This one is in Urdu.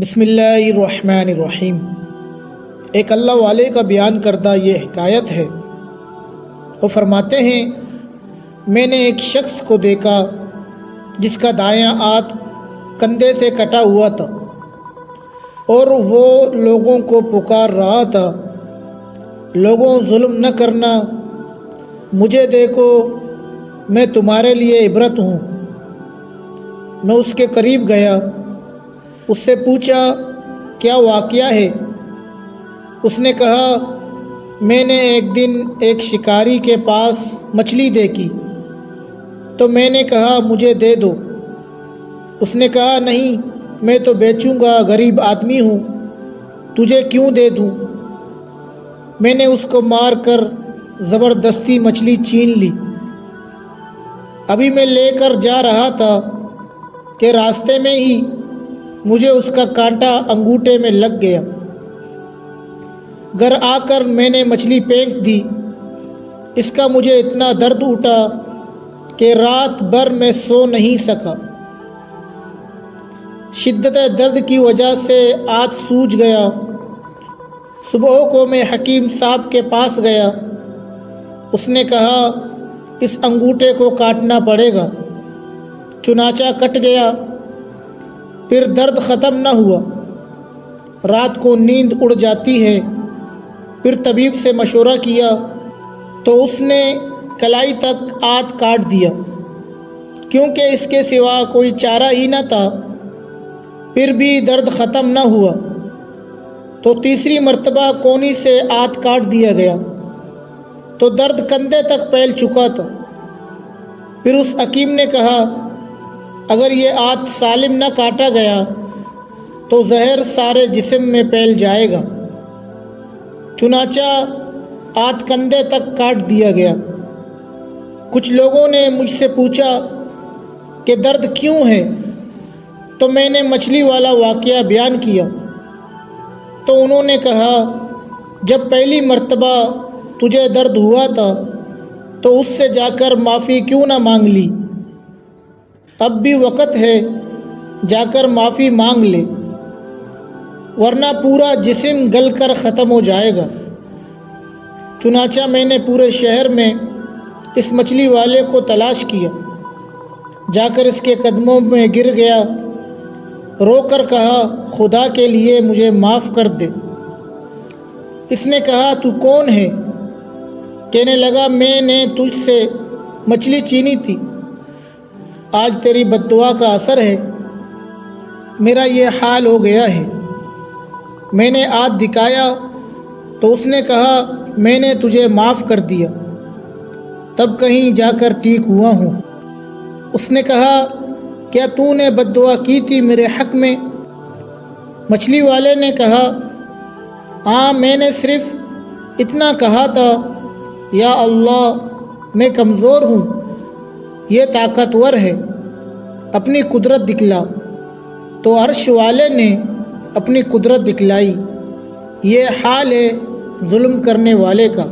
بسم اللہ الرحمن الرحیم۔ ایک اللہ والے کا بیان کردہ یہ حکایت ہے۔ وہ فرماتے ہیں، میں نے ایک شخص کو دیکھا جس کا دایاں ہاتھ کندھے سے کٹا ہوا تھا اور وہ لوگوں کو پکار رہا تھا، لوگوں ظلم نہ کرنا، مجھے دیکھو، میں تمہارے لیے عبرت ہوں۔ میں اس کے قریب گیا، اس سے پوچھا کیا واقعہ ہے؟ اس نے کہا، میں نے ایک دن ایک شکاری کے پاس مچھلی دیکھی تو میں نے کہا مجھے دے دو۔ اس نے کہا نہیں، میں تو بیچوں گا، غریب آدمی ہوں، تجھے کیوں دے دوں؟ میں نے اس کو مار کر زبردستی مچھلی چھین لی۔ ابھی میں لے کر جا رہا تھا کہ راستے میں ہی مجھے اس کا کانٹا انگوٹھے میں لگ گیا۔ گھر آ کر میں نے مچھلی پھینک دی۔ اس کا مجھے اتنا درد اٹھا کہ رات بھر میں سو نہیں سکا۔ شدت درد کی وجہ سے ہاتھ سوج گیا۔ صبح کو میں حکیم صاحب کے پاس گیا۔ اس نے کہا اس انگوٹھے کو کاٹنا پڑے گا۔ چنانچہ کٹ گیا۔ پھر درد ختم نہ ہوا۔ رات کو نیند اڑ جاتی ہے۔ پھر طبیب سے مشورہ کیا تو اس نے کلائی تک ہاتھ کاٹ دیا، کیونکہ اس کے سوا کوئی چارہ ہی نہ تھا۔ پھر بھی درد ختم نہ ہوا تو تیسری مرتبہ کونی سے ہاتھ کاٹ دیا گیا تو درد کندھے تک پھیل چکا تھا۔ پھر اس حکیم نے کہا اگر یہ ہاتھ سالم نہ کاٹا گیا تو زہر سارے جسم میں پھیل جائے گا۔ چنانچہ ہاتھ کندھے تک کاٹ دیا گیا۔ کچھ لوگوں نے مجھ سے پوچھا کہ درد کیوں ہے؟ تو میں نے مچھلی والا واقعہ بیان کیا تو انہوں نے کہا جب پہلی مرتبہ تجھے درد ہوا تھا تو اس سے جا کر معافی کیوں نہ مانگ لی؟ اب بھی وقت ہے، جا کر معافی مانگ لے، ورنہ پورا جسم گل کر ختم ہو جائے گا۔ چنانچہ میں نے پورے شہر میں اس مچھلی والے کو تلاش کیا، جا کر اس کے قدموں میں گر گیا، رو کر کہا خدا کے لیے مجھے معاف کر دے۔ اس نے کہا تو کون ہے؟ کہنے لگا میں نے تجھ سے مچھلی چھینی تھی، آج تیری بد دعا کا اثر ہے، میرا یہ حال ہو گیا ہے۔ میں نے ہاتھ دکھایا تو اس نے کہا میں نے تجھے معاف کر دیا، تب کہیں جا کر ٹھیک ہوا ہوں۔ اس نے کہا کیا تو نے بد دعا کی تھی میرے حق میں؟ مچھلی والے نے کہا ہاں، میں نے صرف اتنا کہا تھا یا اللہ میں کمزور ہوں، یہ طاقتور ہے، اپنی قدرت دکھلا۔ تو عرش والے نے اپنی قدرت دکھلائی۔ یہ حال ہے ظلم کرنے والے کا۔